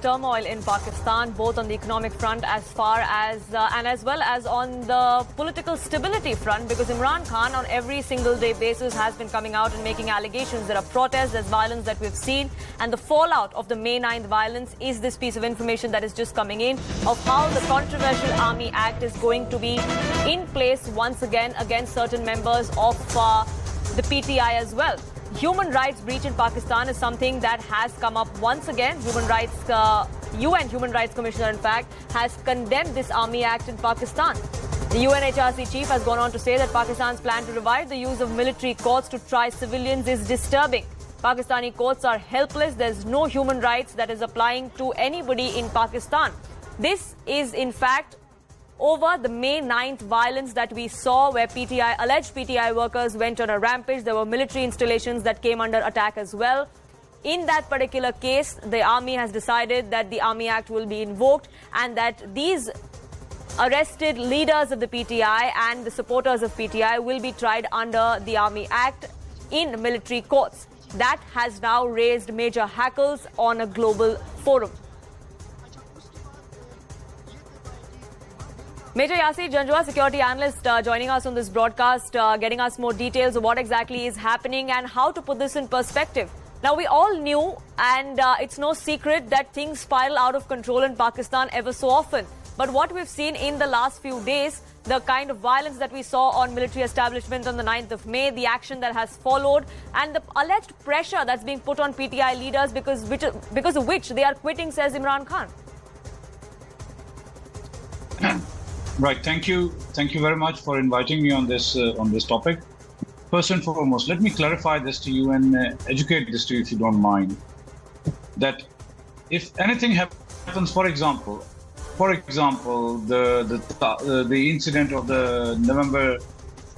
turmoil in Pakistan, both on the economic front as well as on the political stability front, because Imran Khan on every single day basis has been coming out and making allegations. There are protests, there's violence that we've seen, and the fallout of the May 9th violence is this piece of information that is just coming in of how the controversial Army Act is going to be in place once again against certain members of the PTI as well. Human rights breach in Pakistan is something that has come up once again. UN Human Rights Commissioner, in fact, has condemned this Army Act in Pakistan. The UNHRC chief has gone on to say that Pakistan's plan to revive the use of military courts to try civilians is disturbing. Pakistani courts are helpless. There's no human rights that is applying to anybody in Pakistan. This is, in fact, over the May 9th violence that we saw, where alleged PTI workers went on a rampage. There were military installations that came under attack as well. In that particular case, the army has decided that the Army Act will be invoked and that these arrested leaders of the PTI and the supporters of PTI will be tried under the Army Act in military courts. That has now raised major hackles on a global forum. Major Yasir Janjua, security analyst, joining us on this broadcast, getting us more details of what exactly is happening and how to put this in perspective. Now, we all knew, and it's no secret, that things spiral out of control in Pakistan ever so often. But what we've seen in the last few days, the kind of violence that we saw on military establishments on the 9th of May, the action that has followed, and the alleged pressure that's being put on PTI leaders because of which they are quitting, says Imran Khan. Right. Thank you. Thank you very much for inviting me on this topic. First and foremost, let me clarify this to you and educate this to you, if you don't mind. That if anything happens, for example, the incident of the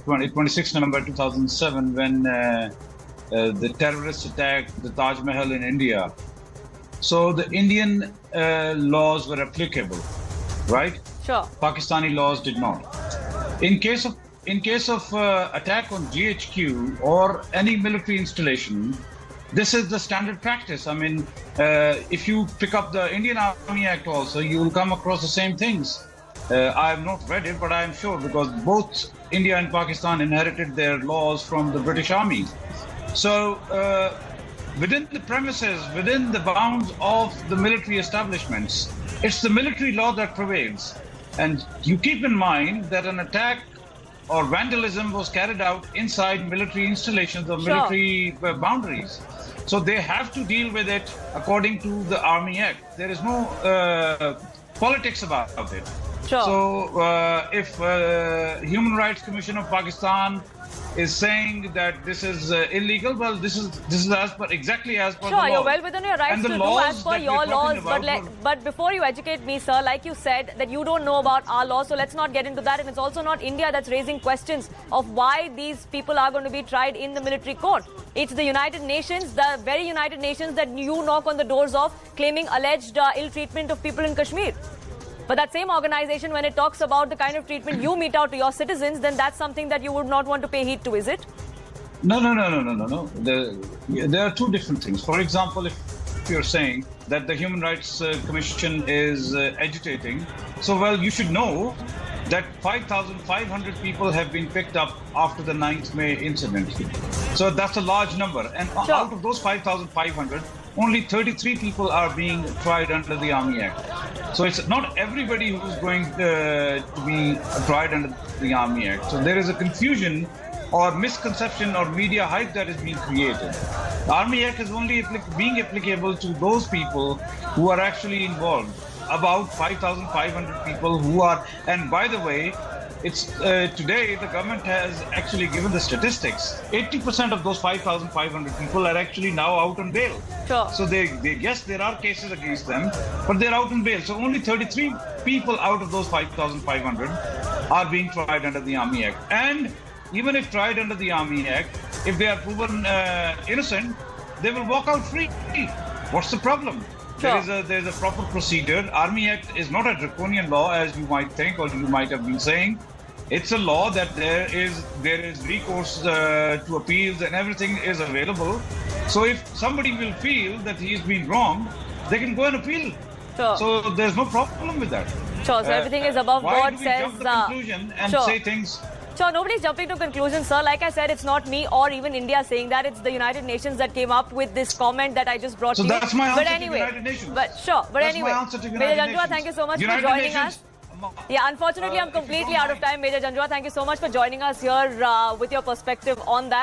26 November 2007, when the terrorists attacked the Taj Mahal in India. So the Indian laws were applicable, right? Sure. Pakistani laws did not. In case of attack on GHQ or any military installation, this is the standard practice. I mean, if you pick up the Indian Army Act also, you will come across the same things. I have not read it, but I am sure, because both India and Pakistan inherited their laws from the British Army. So within the premises, within the bounds of the military establishments, it's the military law that prevails. And you keep in mind that an attack or vandalism was carried out inside military installations or military boundaries. So they have to deal with it according to the Army Act. There is no politics about it. Sure. So if Human Rights Commission of Pakistan is saying that this is illegal, well, this is exactly as per the law. Sure, you're well within your rights to do as per your laws. But before you educate me, sir, like you said, that you don't know about our laws, so let's not get into that. And it's also not India that's raising questions of why these people are going to be tried in the military court. It's the United Nations, the very United Nations that you knock on the doors of, claiming alleged ill treatment of people in Kashmir. But that same organization, when it talks about the kind of treatment you mete out to your citizens, then that's something that you would not want to pay heed to, is it? No. There are two different things. For example, if you're saying that the Human Rights Commission is agitating, so, well, you should know that 5,500 people have been picked up after the 9th May incident. So that's a large number. And out of those 5,500, only 33 people are being tried under the Army Act. So it's not everybody who's going to be tried under the Army Act. So there is a confusion or misconception or media hype that is being created. The Army Act is only being applicable to those people who are actually involved. About 5,500 people who are, and by the way, it's today the government has actually given the statistics. 80% of those 5,500 people are actually now out on bail. Sure. So yes, there are cases against them, but they're out on bail. So only 33 people out of those 5,500 are being tried under the Army Act. And even if tried under the Army Act, if they are proven innocent, they will walk out free. What's the problem? Sure. There's a proper procedure. Army Act is not a draconian law, as you might think or you might have been saying. It's a law that there is recourse to appeals and everything is available. So if somebody will feel that he's been wrong, they can go and appeal Sure. So there's no problem with that. Sure, so everything is above why board, do we says... jump to the conclusion and sure. say things... Sure, nobody's jumping to conclusions, sir. Like I said, it's not me or even India saying that. It's the United Nations that came up with this comment that I just brought to you. So that's my answer but anyway, to United Nations. But sure, but that's anyway. My answer to Major United Janjua, Nations. thank you so much United for joining Nations, us. Yeah, unfortunately, I'm completely out of time. Major Janjua, thank you so much for joining us here with your perspective on that.